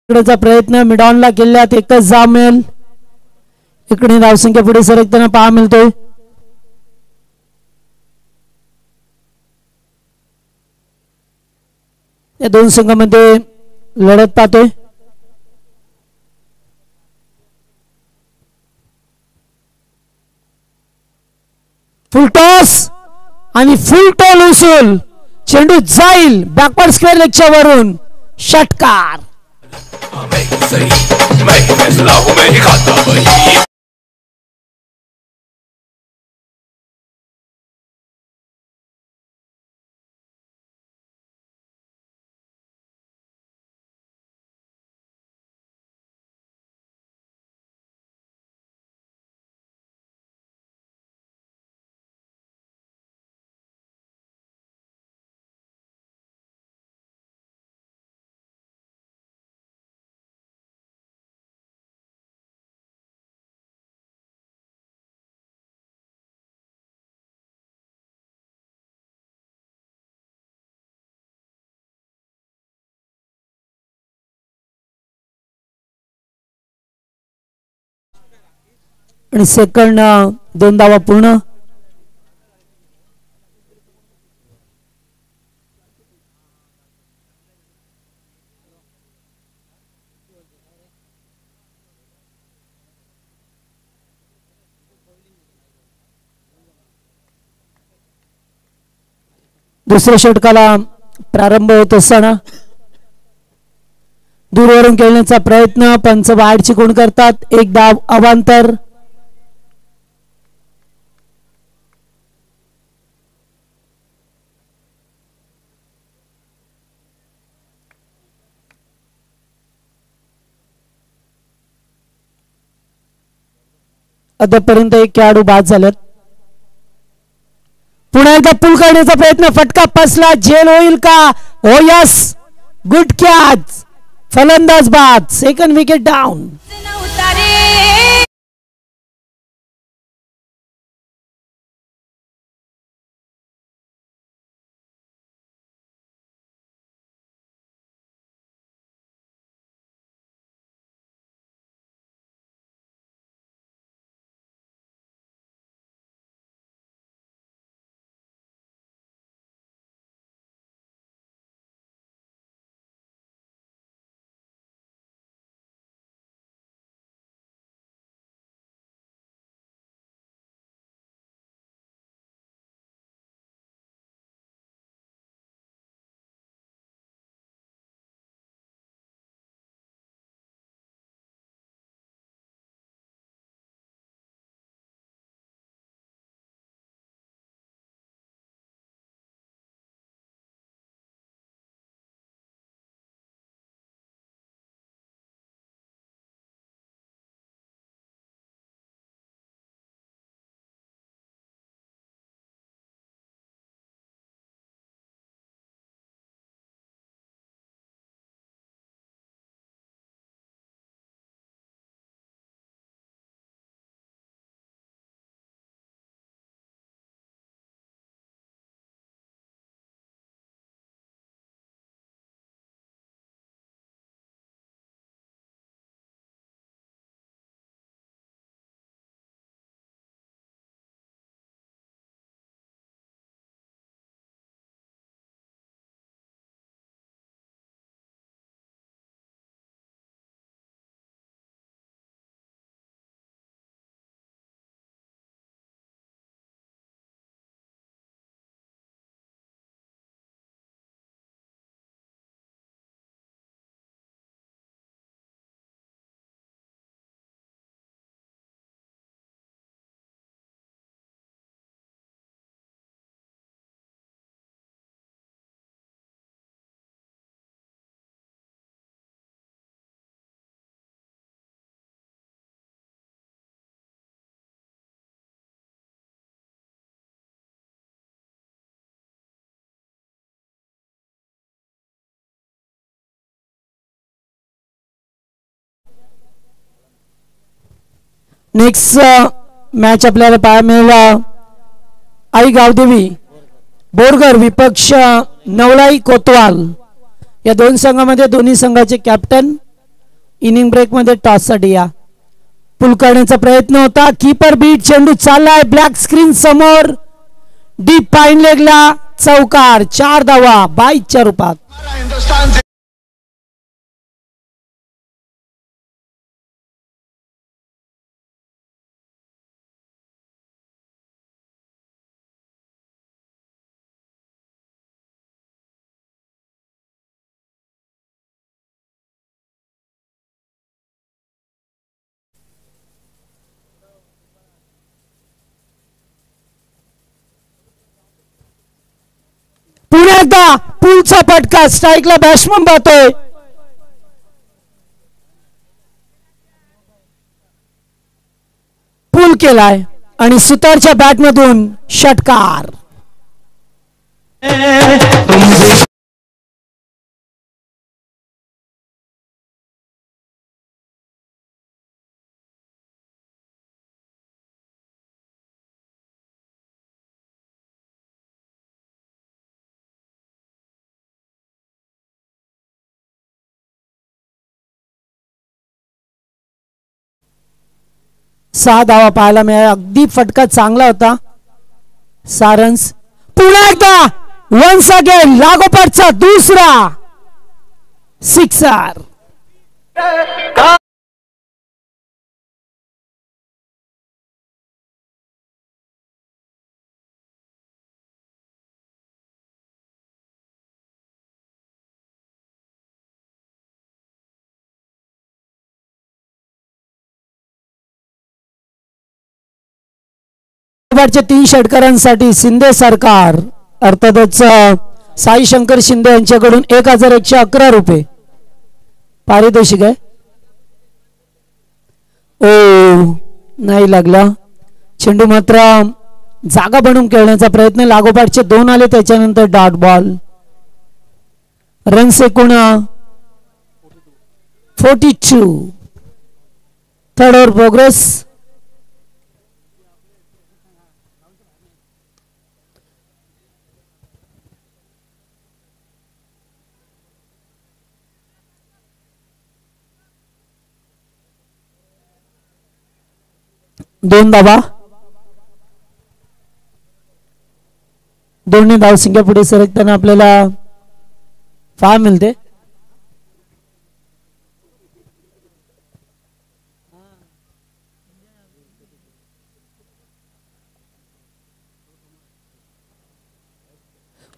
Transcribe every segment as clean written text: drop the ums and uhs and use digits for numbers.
इकडेचा प्रयत्न मिडॉनला केल्यात एकच धाव मिळेल. इकडे धावसंख्या पुढे सरकताना पाहा मिळतोय. या दोन संघांमध्ये लढत पाहतोय. फुल टॉस आणि फुल टॉल उसूल चेंडू जाईल बॅकवर्ड स्क्वेअर लेगच्या वरून षटकार. आणि सेकंड 2 धावा पूर्ण. दुसऱ्या षटकाला प्रारंभ होत असताना दूरवरून खेळण्याचा प्रयत्न पंच बाहेरची कोण करतात. एक धाव अवांतर. अद्यापर्यंत एक खेळाडू बाद झालेत. पुन्हा एकदा पूल करण्याचा प्रयत्न फटका फसला. झेल होईल का. हो यस गुड कॅच. फलंदाज बाद. Second wicket down. Next match आपल्याला पाहायला मिळाला. आई गावदेवी बोरगर विपक्ष नवलाई कोतवाल. या दोन संघामध्ये दोन्ही संघाचे कॅप्टन इनिंग ब्रेक मध्ये टॉस साठी या. पुल करण्याचा प्रयत्न होता. Keeper beat. चेंडू चाललाय ब्लॅक स्क्रीन समोर. डीप पाईन लेगला चौकार. 4 धावा 22च्या रूपात. पुन्हा एकदा पुलचा फटका. स्ट्राईकला बॅट्समन पाहतोय. पुल केलाय आणि सुतारच्या बॅटमधून षटकार. सहा धावा पाहायला मिळाल्या. अगदी फटका चांगला होता. सारन्स पुन्हा एकदा वन्स अगेन लागोपाठचा दुसरा सिक्सर. तीन षटकारांसाठी शिंदे सरकार अर्थातच साई शंकर शिंदे यांच्याकडून 1111 रुपये पारितोषिक आहे. ओ नाही लागला. चेंडू मात्र जागा बनवून खेळण्याचा प्रयत्न. लागोपाठचे 2 आले. त्याच्यानंतर डॉट बॉल. रन्स एकूण 42. Third over progress. दोन धावा. दोन्ही धाव संख्या पुढे सरकताना आपल्याला फार मिळते.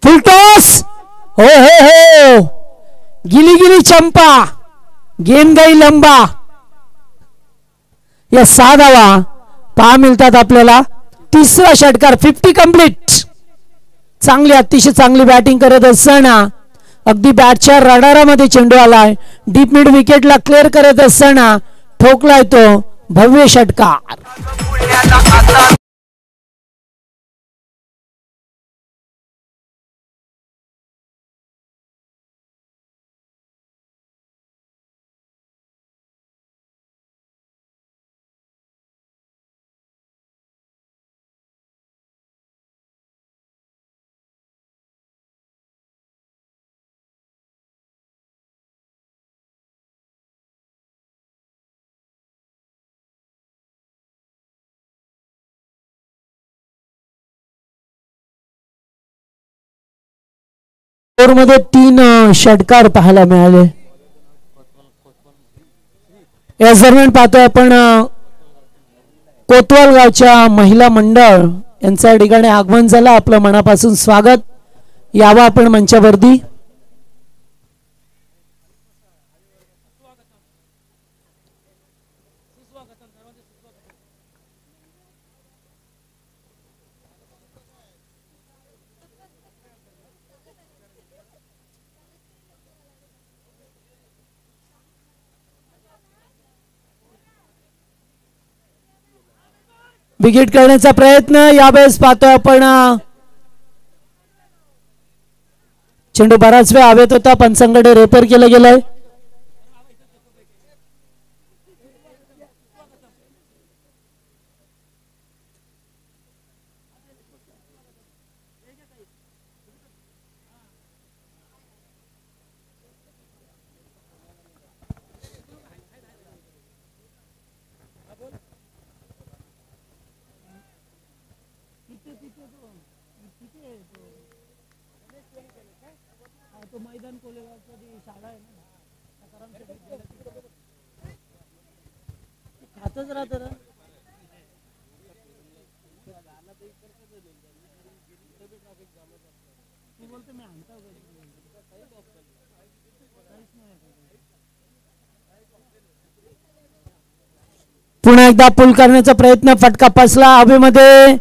फुल टॉस. हो हो हो. गिली गिली चंपा. गेंद गई लंबा. या 6 धावा पहा मिळतात आपल्याला. तिसरा षटकार. 50 कंप्लीट. चांगली अतिशय चांगली बॅटिंग करत असताना अगदी बॅटच्या रडारामध्ये चेंडू आलाय. डीप मिड विकेटला क्लिअर करत असताना ठोकलाय तो भव्य षटकार. मध्ये 3 षटकार पाहायला मिळाले. या दरम्यान पाहतोय आपण कोतवाल गावच्या महिला मंडळ यांच्या ठिकाणी आगमन झालं. आपलं मनापासून स्वागत. यावं आपण मंचावरती. विकेट करण्याचा प्रयत्न यावेळेस पाहतोय आपण. चेंडू बराच वेळ हवेत होता. पंचांकडे रेफर केलं गेलंय. खातच राहत ना. पुन्हा एकदा पूल करण्याचा प्रयत्न, फटका फसला हवेमध्ये.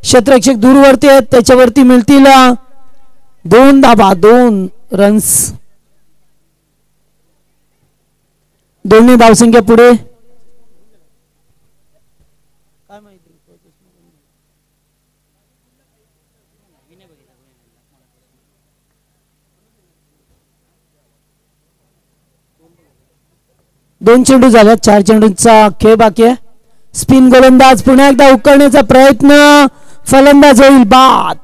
क्षेत्ररक्षक दूरवरती आहेत, त्याच्यावरती मिळतील 2 धाबा, 2 रन्स. दोन्ही धावसंख्या पुढे. दोन चेंडू झाल्यात, 4 चेंडूंचा खेळ बाकी आहे. स्पिन गोलंदाज पुन्हा एकदा उकळण्याचा प्रयत्न, फलंदाज होईल बाद.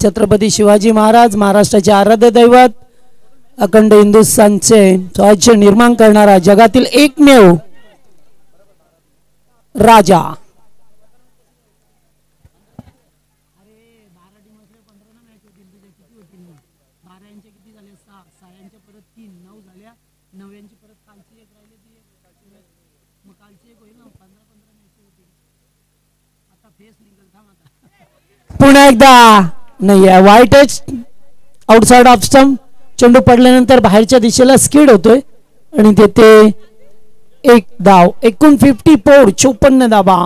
छत्रपती शिवाजी महाराज, महाराष्ट्राचे आराध्य दैवत, अखंड हिंदुस्थानचे स्वराज्य निर्माण करणारा जगातील एकमेव राजा. पुन्हा एकदा नाही, वाईट एज आउटसाइड ऑफ स्टंप. चेंडू पडल्यानंतर बाहेरच्या दिशेला स्किड होतोय आणि तेथे एक धाव. एकूण 54, 54 धावा.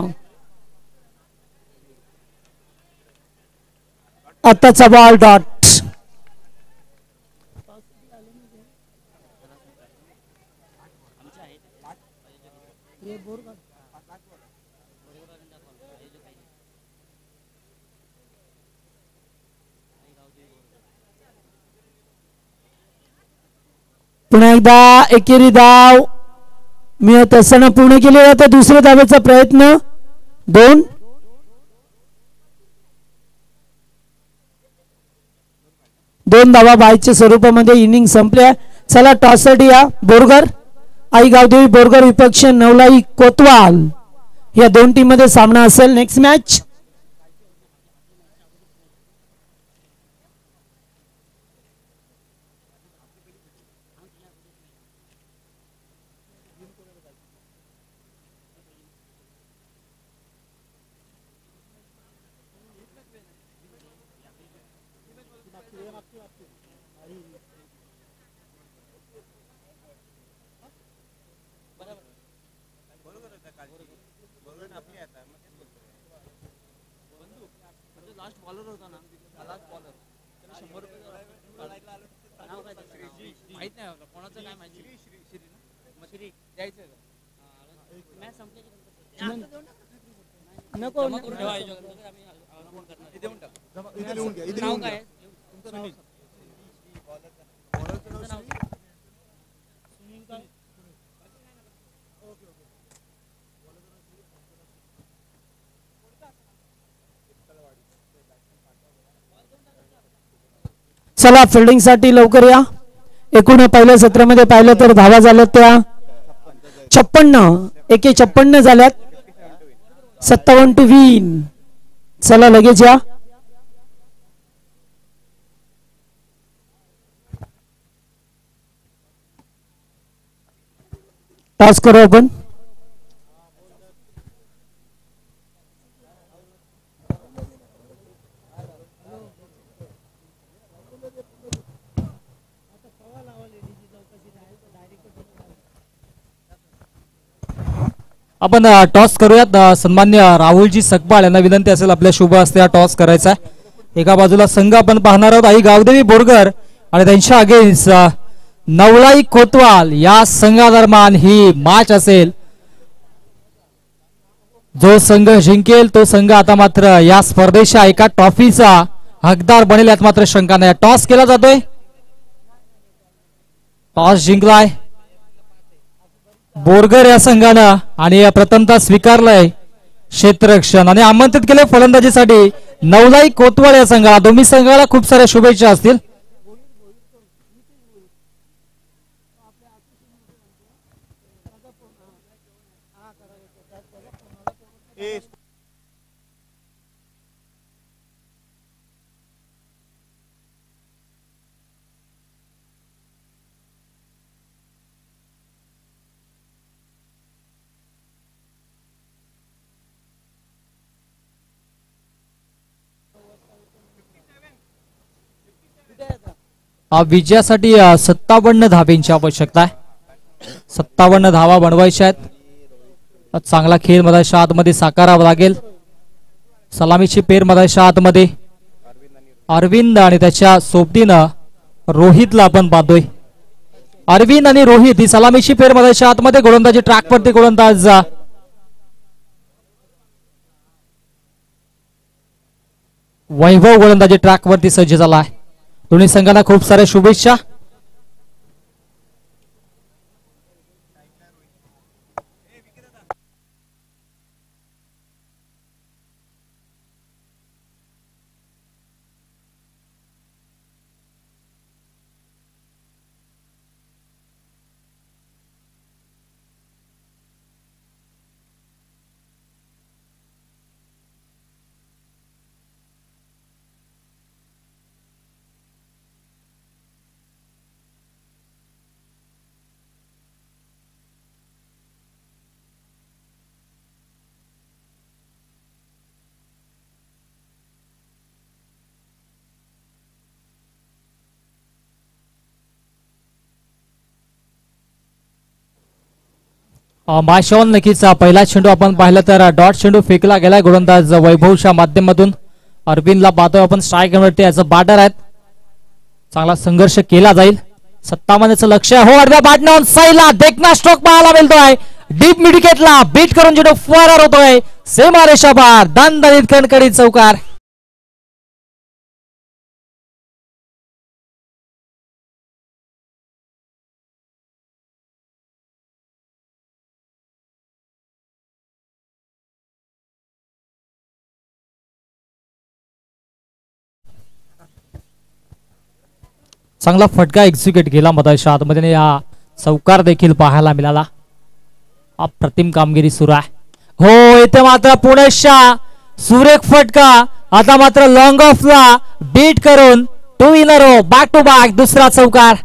आताचा बॉल डॉट. पुन्हा एकदा एकेरी धाव मिळत असताना पूर्ण केली जाते. दुसऱ्या धावेचा प्रयत्न, 2. धावा बायच्या स्वरूपामध्ये इनिंग संपल्या. चला टॉस साठी या. बोरगर, आई गावदेवी बोरगर विपक्ष नवलाई कोतवाल या दोन टीम मध्ये सामना असेल. नेक्स्ट मॅच चला फिल्डिंग साठी लवकर या. एकूण पहिल्या सत्रामध्ये पाहिलं तर धावा झाल्या त्या 56, 56 झाल्यात. 57 टू विन. चला लगेच या. टॉस करू आपण. आपण टॉस करूयात. सन्मान्य राहुलजी सकपाळ यांना विनंती असेल आपल्या शुभ हस्ते टॉस करायचा आहे. एका बाजूला संघ आपण पाहणार आहोत आई गावदेवी बोरगर आणि त्यांच्या अगेन्स्ट नवलाई कोतवाल या संघादरम्यान ही मॅच असेल. जो संघ जिंकेल तो संघ आता मात्र या स्पर्धेच्या एका ट्रॉफीचा हकदार बनेल यात मात्र शंका नाही. टॉस केला जातोय. टॉस जिंकलाय बोरगर या संघानं आणि प्रथमतः स्वीकारलंय क्षेत्ररक्षण आणि आमंत्रित केले फलंदाजीसाठी नवलाई कोतवाल या संघाला. दोन्ही संघाला खूप साऱ्या शुभेच्छा असतील. विजयासाठी 57 धावांची आवश्यकता आहे. 57 धावा बनवायच्या आहेत. चांगला खेळ मधाच्या आतमध्ये साकारावा लागेल. सलामीची पेर मधाच्या आतमध्ये अरविंद आणि त्याच्या सोबतीनं रोहितला आपण पाहतोय. अरविंद आणि रोहित ही सलामीची पेर मधाच्या आतमध्ये गोलंदाजी ट्रॅकवरती गोलंदाज वैभव गोलंदाजी ट्रॅकवरती सज्ज झाला आहे. दोन्ही संघांना खूप साऱ्या शुभेच्छा. माशॉन नक्कीच पहिला चेंडू आपण पाहिलं तर डॉट चेंडू फेकला गेलाय गोलंदाज वैभवच्या माध्यमातून. अरविंदला पाहतोय आपण स्ट्राईक वरती याचं बॅटर आहेत. चांगला संघर्ष केला जाईल. 57चं लक्ष हो अर्ध्या बॅटने ऑन साईडला देखना स्ट्रोक पाहायला मिळतोय. डीप मिड विकेटला बीट करून चेंडू फरार होतोय. सीमा रेषा पार दणदणीत कणकडीत चौकार. चांगला फटका एक्झिक्यूट केला मधाच्या आतमध्ये. या चौकार देखील पाहायला मिळाला. अप्रतिम कामगिरी सुरू आहे. हो इथे मात्र पुणेशा सुरेख फटका. आता मात्र लॉंग ऑफला बीट करून 2 in a row back to back दुसरा चौकार.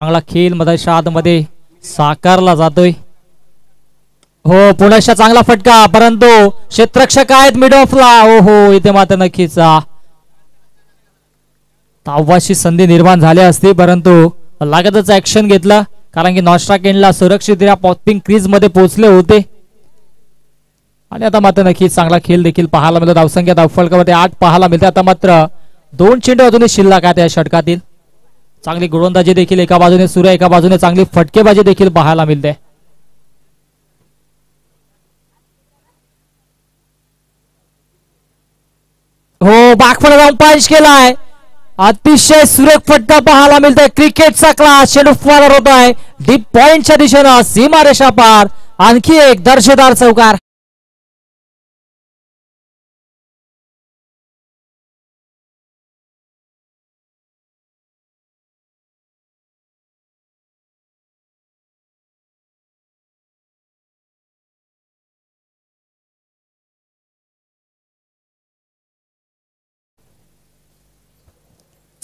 चांगला खेळ मधाच्या आतमध्ये साकारला जातोय. हो पुण्याच्या चांगला फटका परंतु क्षेत्ररक्षक आहेत मिड ऑफला. हो हो इथे मात्र नक्कीच तावाची संधी निर्माण झाली असती परंतु लागतच ऍक्शन घेतलं कारण की नॉस्ट्रा केनला सुरक्षितरित्या पॉपिंग क्रीज मध्ये पोहोचले होते. आणि आता मात्र नक्कीच चांगला खेळ देखील पाहायला मिळतो. धावसंख्या धावफलकामध्ये 8 पाहायला मिळते. आता मात्र 2 चेंडू अजूनही शिल्लक आहेत या षटकातील. चांगली गोलंदाजी देखील एका बाजूने सुरू आहे, एका बाजूने चांगली फटकेबाजी देखील पाहायला मिळते. हो बॅकफुल जाऊन पंच केलाय. अतिशय सुरेख फटका पाहायला मिळतोय. क्रिकेटचा क्लास चेंडू फरार होतोय डीप पॉइंटच्या दिशेनं सीमारेषा पार. आणखी एक दर्जेदार चौकार.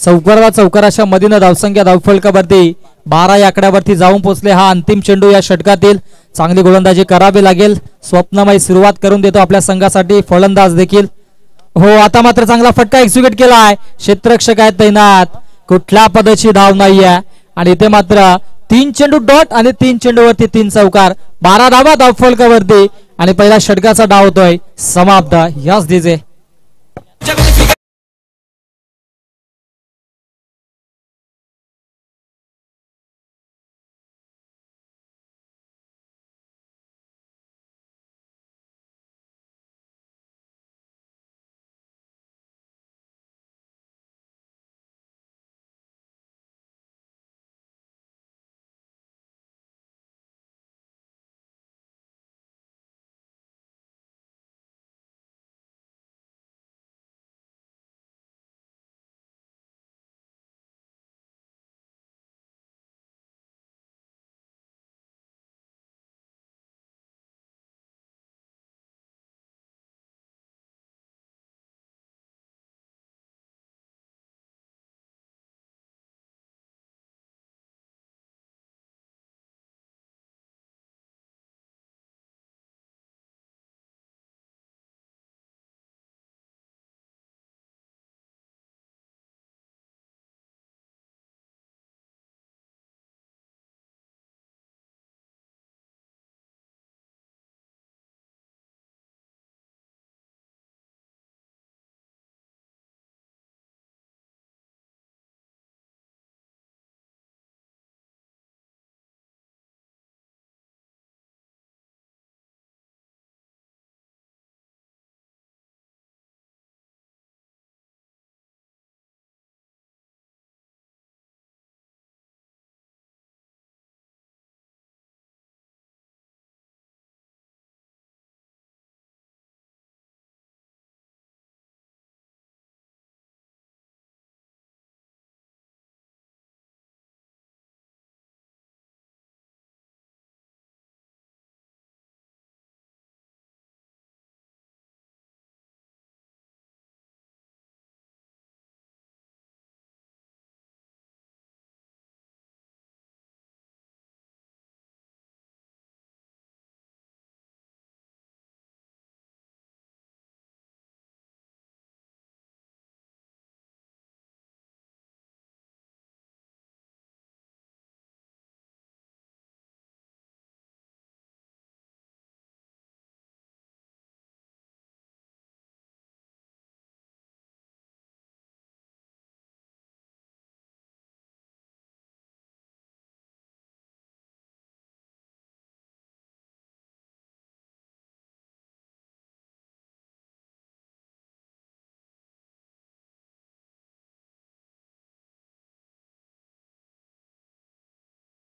चौकाराच्या मधीनं धावसंख्या धावफलकावरती 12 या आकड्यावरती जाऊन पोहोचले. हा अंतिम चेंडू या षटकातील. चांगली गोलंदाजी करावी लागेल. स्वप्नमय सुरुवात करून देतो आपल्या संघासाठी फलंदाज देखील. हो आता मात्र चांगला फटका एक्झिक्यूट केलाय. क्षेत्ररक्षक आहेत तैनात. कुठल्या पदाची धाव नाहीये आणि इथे मात्र 3 चेंडू डॉट आणि 3 चेंडूवरती 3 चौकार. 12 धावा धावफलकावरती आणि पहिला षटकाचा डाव होतोय समाप्त. याच डीजे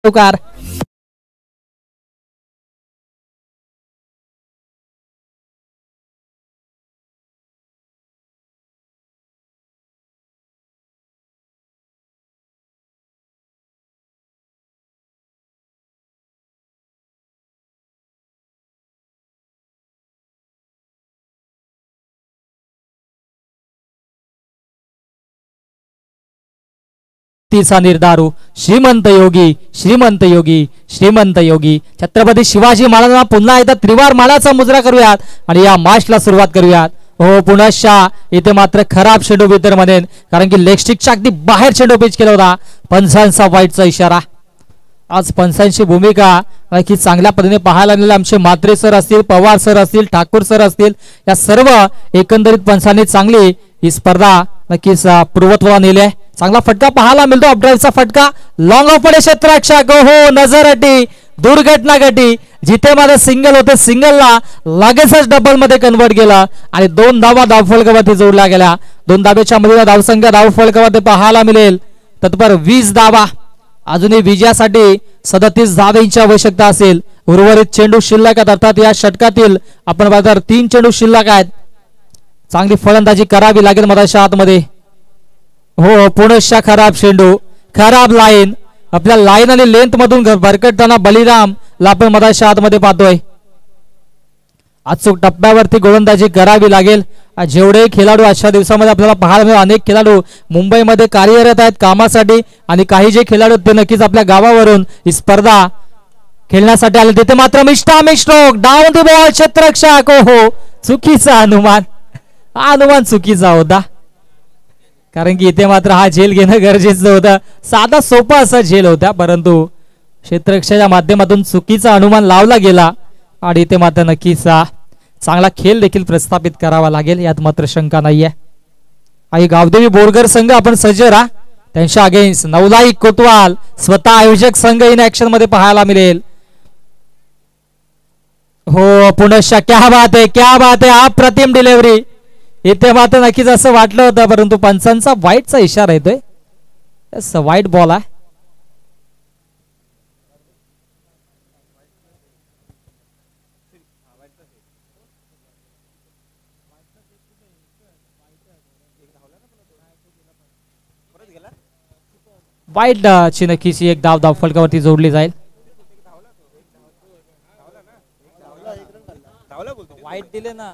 चौकार. तिचा निर्धारू श्रीमंत योगी श्रीमंत योगी श्रीमंत योगी छत्रपती शिवाजी महाराजांना पुन्हा एकदा त्रिवार मानाचा मुजरा करूयात आणि या मॅचला सुरुवात करूयात. हो पुनश्च इथे मात्र खराब चेंडू भीतर म्हणेन कारण की लेग स्टिकच्या अगदी बाहेर चेंडू पिच केला होता. पंचांचा वाईटचा इशारा. आज पंचांची भूमिका की चांगल्या पद्धतीने पाहायला मिळाले. आमचे म्हात्रे सर असतील, पवार सर असतील, ठाकूर सर असतील, या सर्व एकंदरीत पंचांनी चांगली ही स्पर्धा नक्कीच पूर्वत्वाला नेली आहे. चांगला फटका पाहायला मिळतो. अपड्राईव्हचा फटका लॉंग ऑफ मध्ये क्षेत्ररक्षक. हो नजर अटी दुर्घटना घटी. जिथे माझं सिंगल होते सिंगलला लगेचच डबल मध्ये कन्वर्ट केला आणि 2 धावा धावफलकावरती जोडल्या गेल्या. 2 धाब्याच्या मध्ये धावसंख्या धावफलकावरती पाहायला मिळेल. तत्पर 20 धावा. अजूनही विजयासाठी 37 धावेची आवश्यकता असेल. उर्वरित चेंडू शिल्लक आहेत. अर्थात या षटकातील आपण बाजार 3 चेंडू शिल्लक आहेत. चांगली फलंदाजी करावी लागेल मधाच्या आतमध्ये. हो पुनश्च खराब चेंडू खराब लाईन. आपल्या लाईन आणि लेंथ मधून भरकटताना बलिराम ला आपण मधाच्या आतमध्ये पाहतोय. अचूक टप्प्यावरती गोलंदाजी करावी लागेल. जेवढे खेळाडू आजच्या दिवसामध्ये आपल्याला पाहायला मिळेल, अनेक खेळाडू मुंबईमध्ये कार्यरत आहेत कामासाठी आणि काही जे खेळाडू ते नक्कीच आपल्या गावावरून ही स्पर्धा खेळण्यासाठी आले. तिथे मात्र मिस्टामिक स्ट्रोक डाऊन द बॉल क्षेत्ररक्षक. हो चुकीचा अनुमान, हा अनुमान चुकीचा होता, कारण की इथे मात्र हा झेल घेणं गरजेचं होतं. साधा सोपा असा झेल होता, परंतु क्षेत्ररक्षकाच्या माध्यमातून चुकीचा अनुमान लावला गेला आणि इथे मात्र नक्कीच चांगला खेळ देखील प्रस्थापित करावा लागेल, यात मात्र शंका नाहीये. आणि गावदेवी बोरगर संघ आपण सज्ज राहा. त्यांच्या अगेन्स्ट नवलाई कोतवाल स्वतः आयोजक संघ इन ऍक्शन मध्ये पाहायला मिळेल. हो पुनश्च क्या बात आहे, क्या बात आहे, अप्रतिम डिलिव्हरी. इथे मात्र नक्कीच असं वाटलं होतं, परंतु पंचांचा वाईटचा इशारा येतोय. वाईट बॉल आहे. वाईट ची नक्कीच एक धाव फलकावरती जोडली जाईल. वाईट दिले ना,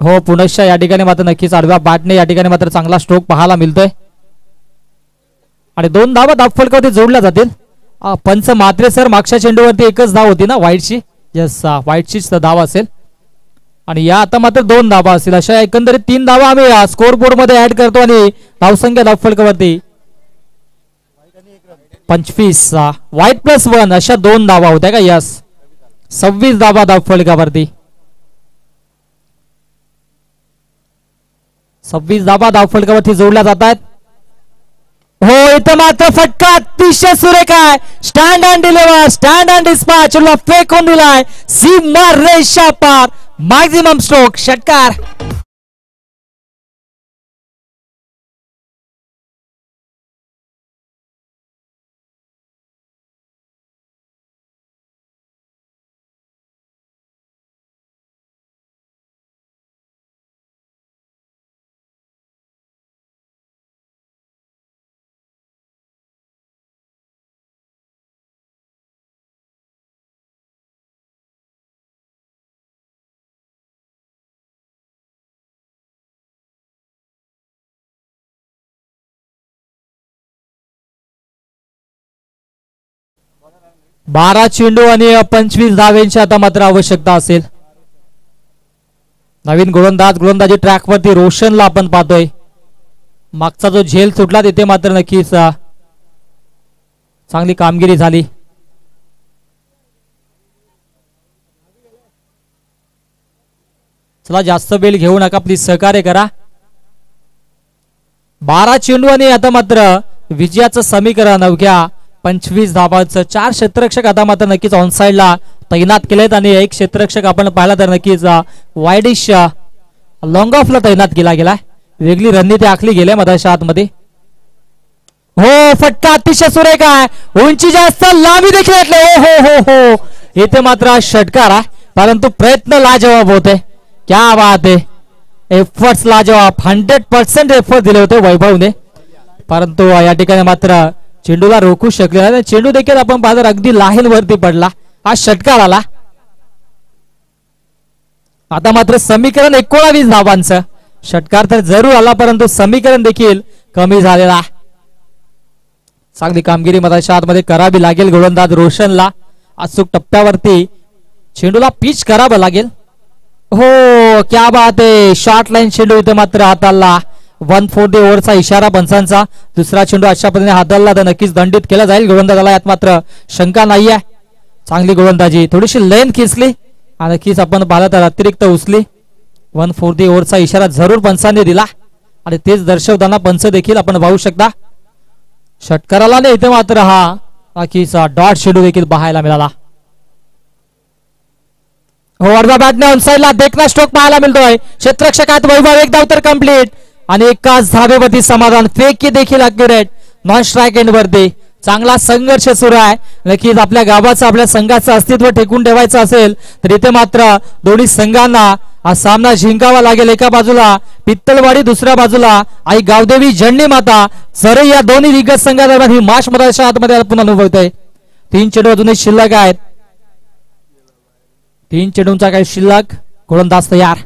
हो पुनश्च या ठिकाणी मात्र नक्कीच आडव्या बॅटने या ठिकाणी मात्र चांगला स्ट्रोक पाहायला मिळतोय आणि 2 धावा धावफलकावरती जोडल्या जातील. पंच मात्रे सर मागच्या चेंडूवरती एकच धाव होती ना व्हाईटची, यस व्हाईटचीच धाव असेल आणि या आता मात्र 2 धावा असतील. अशा एकंदरीत 3 धावा आम्ही स्कोर बोर्ड मध्ये ऍड करतो आणि धावसंख्या धावफलकावरती 25 व्हाईट प्लस 1 अशा 2 धावा होत्या का, यस 26 धावा धावफलकावरती. 26 धावा धावफलकावरती जोडल्या जातात. हो इथे मात्र फटका अतिशय सुरेख आहे. Stand and deliver, stand and dispatch फेकून दिलाय सीमा रेषा पार. मॅक्झिमम स्ट्रोक षटकार. बारा चेंडू आणि 25 धावेंची आता मात्र आवश्यकता असेल. नवीन गोलंदाजी ट्रॅक वरती रोशनला आपण पाहतोय. मागचा जो झेल सुटला तिथे मात्र नक्कीच चांगली कामगिरी झाली. चला जास्त वेळ घेऊ नका, प्लीज सहकार्य करा. 12 चेंडू आणि आता मात्र विजयाचं समीकरण अवघ्या 25 धावांचं. 4 क्षेत्ररक्षक आता मात्र नक्कीच ऑनसाइडला तैनात केलेत आणि एक क्षेत्ररक्षक आपण पाहिला तर नक्कीच वाईडिश लॉंग ऑफला तैनात केला गेलाय. वेगळी रणनीती आखली गेली मधाच्या आतमध्ये. हो फटका अतिशय सुरेख आहे, उंची जास्त, लांबी देखील घेतली. हो हो हो इथे मात्र षटकार आहे, परंतु प्रयत्न लाजवाब होते. क्या बात आहे, एफर्ट्स लाजवाब. 100% एफर्ट दिले होते वैभवने, परंतु या ठिकाणी मात्र चेंडूला रोखू शकले नाही. चेंडू देखील आपण पाहतो अगदी लाईन वरती पडला. हा षटकार आला. आता मात्र समीकरण 19 धावांचं. षटकार तर जरूर आला, परंतु समीकरण देखील कमी झालेला. चांगली कामगिरी मधाच्या आतमध्ये करावी लागेल गोलंदाज रोशनला. अचूक टप्प्यावरती चेंडूला पिच करावं लागेल. हो क्या बात आहे, शॉर्ट लाईन चेंडू इथे मात्र हाताला. 1/4 ओव्हरचा इशारा पंचांचा. दुसरा चेंडू अशा पद्धतीने हाताळला तर नक्कीच दंडित केला जाईल गोलंदाजाला, यात मात्र शंका नाहीये. चांगली गोलंदाजी, थोडीशी लेन खेचली आणि नक्कीच आपण पाहिलं तर अतिरिक्त उचली. 1/4 ओव्हरचा इशारा जरूर पंचांनी दिला आणि तेच दर्शवताना पंच देखील आपण पाहू शकता. षटकाराला नाही इथे मात्र हा बाकीचा डॉट चेंडू देखील पाहायला मिळाला. हो अर्धा बॅटने ऑनसाइडला देखना स्ट्रोक पाहायला मिळतोय. क्षेत्ररक्षकात वैभव एक धाव तर कंप्लीट आणि एकाच धावेवरती समाधान. फेकी देखील अक्युरेट. नॉन स्ट्राईक एंड वरती चांगला संघर्ष सुरू आहे. नक्कीच आपल्या गावाचं आपल्या संघाचं अस्तित्व टिकून ठेवायचं असेल तर इथे मात्र दोन्ही संघांना हा सामना जिंकावा लागेल. एका बाजूला पित्तलवाडी, दुसऱ्या बाजूला आई गावदेवी जंडी माता जरे या दोन्ही दिग्गज संघादरम्यान ही माश मैदानाच्या आतमध्ये आपण अनुभवतोय. 3 चेंडू अजूनही शिल्लक आहेत. 3 चेंडूंचा काही शिल्लक. गोलंदाज तयार.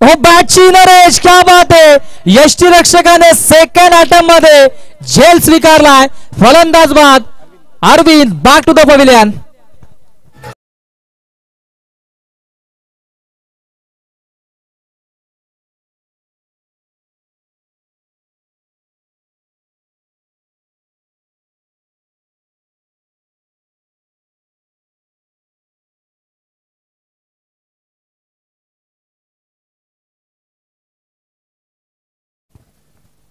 हो बॅटची नरेश, क्या बात आहे. यष्टीरक्षकाने सेकंड अटेम्प्ट मध्ये झेल स्वीकारलाय. फलंदाज बाद Arvind, back to the pavilion.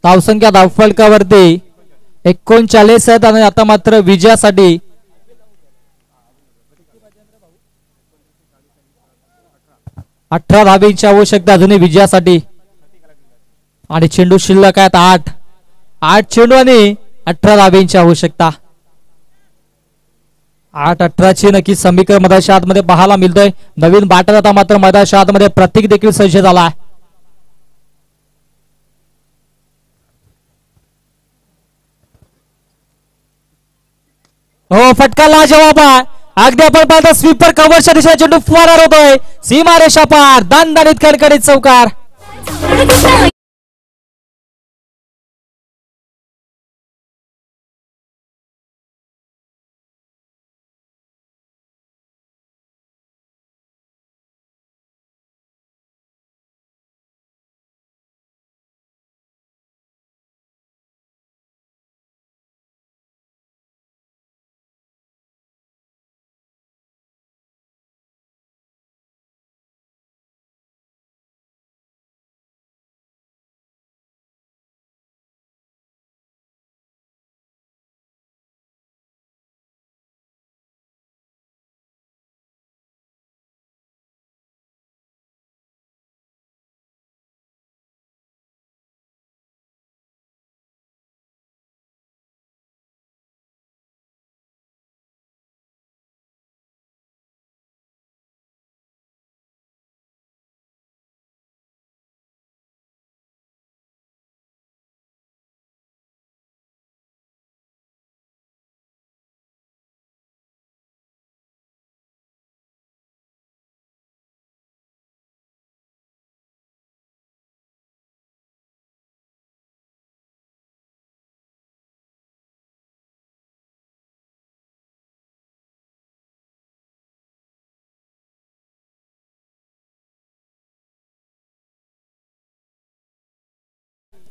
धावसंख्या धावफलकावरती 39 आहेत आणि आता मात्र विजयासाठी 18 धाबींची आवश्यकता अजूनही विजयासाठी. आणि चेंडू शिल्लक आहेत 8 चेंडू आणि 18 धाबींची आवश्यकता. 8-18 नक्कीच समीकरण मैदानाच्या आतमध्ये पाहायला मिळतोय. नवीन बॅटर आता मात्र मैदानाच्या आतमध्ये प्रतीक देखील सज्ज झाला. हो फटका लाजवाब आहे. अगदी आपण पाहता स्वीपर कव्हरच्या दिशेने चेंडू फरार होतोय. सीमारेषा पार, दणदणीत कडकडीत चौकार.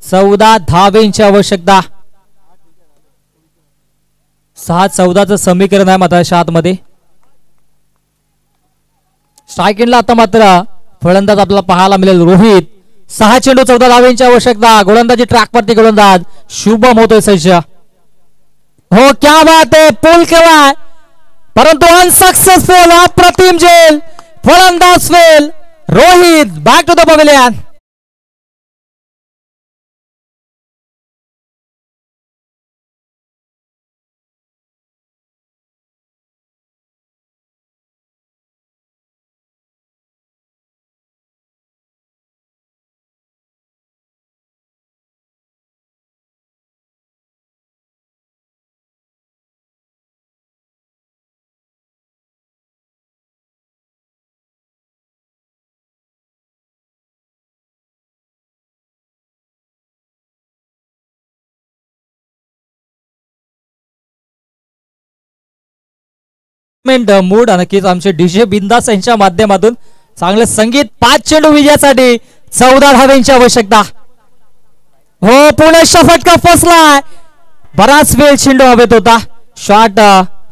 चौदा धावेंची आवश्यकता. 6-14चं समीकरण आहे मैदानाच्या आतमध्ये. स्ट्राईक एंडला आता मात्र फलंदाज आपल्याला पाहायला मिळेल रोहित. 6 चेंडू 14 धावेंची आवश्यकता. गोलंदाजी ट्रॅकवरती गोलंदाज शुभम होतोय सज्ज. हो क्या बात आहे. पूल केलाय परंतु अनसक्सेसफुल. अप्रतिम झेल. फलंदाज फेल. Rohit back to the pavilion. Mood नक्कीच आमचे डीजे बिंदास यांच्या माध्यमातून चांगले संगीत. 5 चेंडू विजयासाठी 14 धावेंची आवश्यकता. हो पुण्याचा फटका फसलाय. बराच वेळ चेंडू हवेत होता. शॉट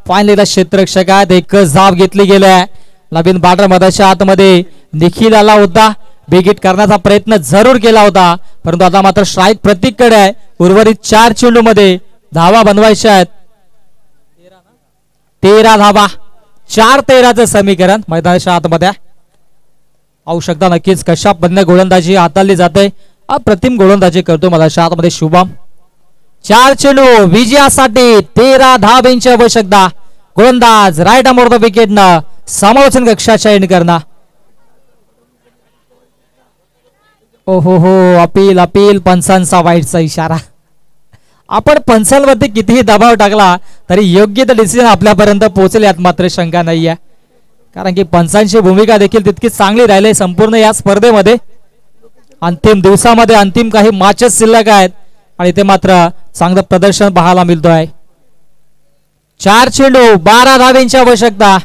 फायनल क्षेत्ररक्षक आहेत. एकच धाव घेतली गेलाय. नवीन बॅटर मैदानाच्या आतमध्ये निखिल आला होता. बेगिट करण्याचा प्रयत्न जरूर केला होता परंतु आता मात्र स्ट्राईक प्रतीककडे आहे. उर्वरित 4 चेंडू मध्ये धावा बनवायच्या आहेत. 13 धावा. 4-13चं समीकरण मैदानाच्या आतमध्ये. आवश्यकता नक्कीच कशा पद्धतीने गोलंदाजी हाताळली जाते. अप्रतिम गोलंदाजी करतो मैदानाच्या आतमध्ये शुभम. 4 चेंडू विजयासाठी 13 धावेंची आवश्यकता. गोलंदाज राईट आर्म ऑफ द विकेटनं समालोचन कक्षाच्या एंड करणं. ओहो हो, अपील अपील, पंचांचा वाईटचा इशारा. आपण पंचांवरती कितीही दबाव टाकला तरी योग्य ते डिसिजन आपल्यापर्यंत पोहोचेल यात मात्र शंका नाहीये. कारण की पंचांची भूमिका देखील तितकी चांगली राहिली संपूर्ण या स्पर्धेमध्ये. अंतिम दिवसामध्ये अंतिम काही मॅचेस शिल्लक आहेत आणि ते मात्र चांगलं प्रदर्शन पाहायला मिळतोय. 4 चेंडू 12 धावेंची आवश्यकता.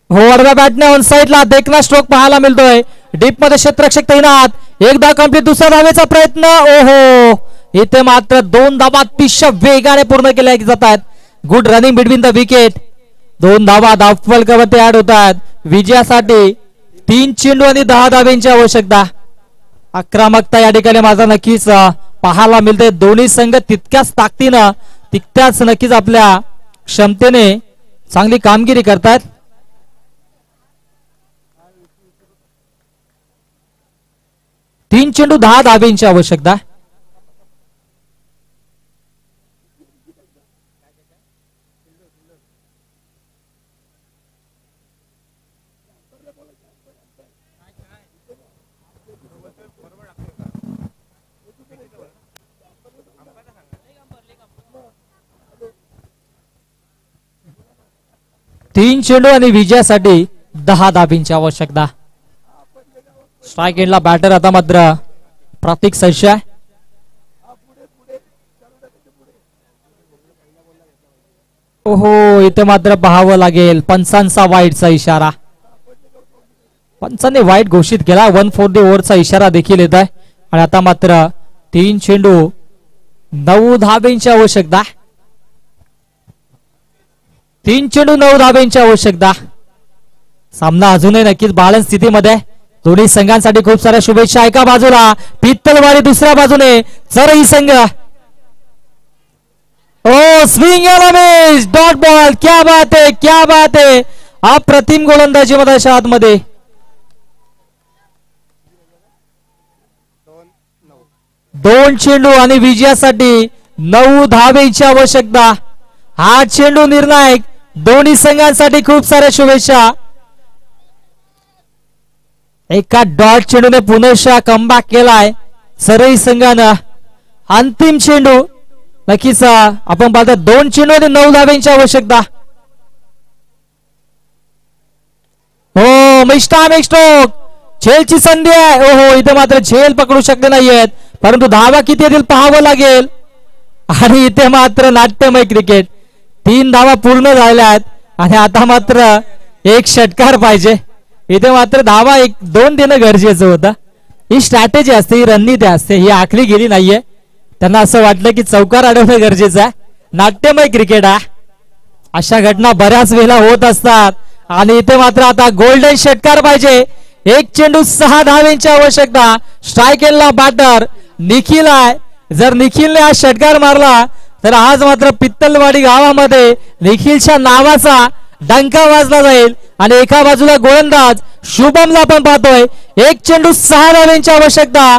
ओव्हर द बॅटने ऑन साइडला देखना स्ट्रोक पाहायला मिळतोय. डीप मध्ये क्षेत्ररक्षक तैनात. एकदा कंप्लीट, दुसरा धावेचा प्रयत्न. ओहो, इथे मात्र 2 धावा अतिशय वेगाने पूर्ण केल्या जात आहेत. Good running between the wicket. 2 धावा धावफलकावरती ऍड होतात. विजयासाठी 3 चेंडू आणि 10 धावेंची आवश्यकता. आक्रमकता या ठिकाणी माझा नक्कीच पाहायला मिळते. दोन्ही संघ तितक्याच ताकदीनं तितक्याच नक्कीच आपल्या क्षमतेने चांगली कामगिरी करतात. तीन चेंडू 10 धावेंची आवश्यकता. तीन चेंडू आणि विजयासाठी 10 धावेंची आवश्यकता. स्ट्राइक एंडला बॅटर आता मात्र प्रतीक संशय. ओहो, इथे मात्र पाहावं लागेल पंचांचा वाईटचा इशारा. पंचांनी वाईट घोषित केला. 1 for the ओव्हरचा इशारा देखील येत आहे. आणि आता मात्र 3 चेंडू 9 धावेंची आवश्यकता. 3 चेंडू 9 धावेंची आवश्यकता. सामना अजूनही नक्कीच बॅलन्स स्थितीमध्ये. दोन्ही संघांसाठी खूप साऱ्या शुभेच्छा. एका बाजूला पित्तलवाडी, दुसऱ्या बाजूने चरई संघ. ओ स्विंग मिस, डॉट बॉल. क्या बात है, क्या बात है. अप्रतिम गोलंदाजी मध्ये आतमध्ये. 2 चेंडू आणि विजयासाठी 9 धावेंची आवश्यकता. हा चेंडू निर्णायक. दोन्ही संघांसाठी खूप साऱ्या शुभेच्छा. एका डॉट चेंडूने पुनश्च कमबॅक केलाय सरई संघानं. अंतिम चेंडू नक्कीच आपण पाहतो. 2 चेंडू आणि 9 धावेंची आवश्यकता. हो, मिस्टाम एक स्ट्रोक. झेलची संधी आहे. ओहो, इथे मात्र झेल पकडू शकले नाहीयेत. परंतु धावा किती येतील पाहावं लागेल. आणि इथे मात्र नाट्यमय क्रिकेट. 3 धावा पूर्ण झाल्या आहेत आणि आता मात्र एक षटकार पाहिजे. इथे मात्र धावा 1-2 देणं गरजेचं होतं. ही स्ट्रॅटेजी असते, ही रणनीती असते, ही आखली गेली नाहीये. त्यांना असं वाटलं की चौकार अडवणं गरजेचं आहे. नाट्यमय क्रिकेट आहे. अशा घटना बऱ्याच वेळेला होत असतात. आणि इथे मात्र आता गोल्डन षटकार पाहिजे. 1 चेंडू 6 धावेंची आवश्यकता. स्ट्राइक एंडला बॅटर निखिल आहे. जर निखिलने हा षटकार मारला तर आज मात्र पित्तलवाडी गावामध्ये निखिलच्या नावाचा डंका वाजला जाईल. आणि एका बाजूला गोलंदाज शुभमला आपण पाहतोय. 1 चेंडू 6 धावेंची आवश्यकता.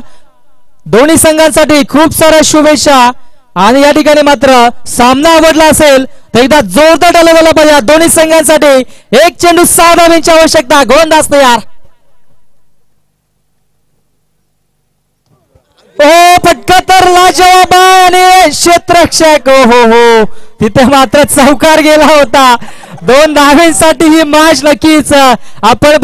दोन्ही संघांसाठी खूप साऱ्या शुभेच्छा. आणि या ठिकाणी मात्र सामना आवडला असेल तर एकदा जोरदार टाळ्या पाहिजे दोन्ही संघांसाठी. 1 चेंडू 6 धावेंची आवश्यकता. गोलंदाज तयार. ओ पटका तर लाजवाब आणि क्षेत्ररक्षक. हो हो, तिथे मात्र चौकार गेला होता. 2 धावेंसाठी ही मॅच नक्कीच आपण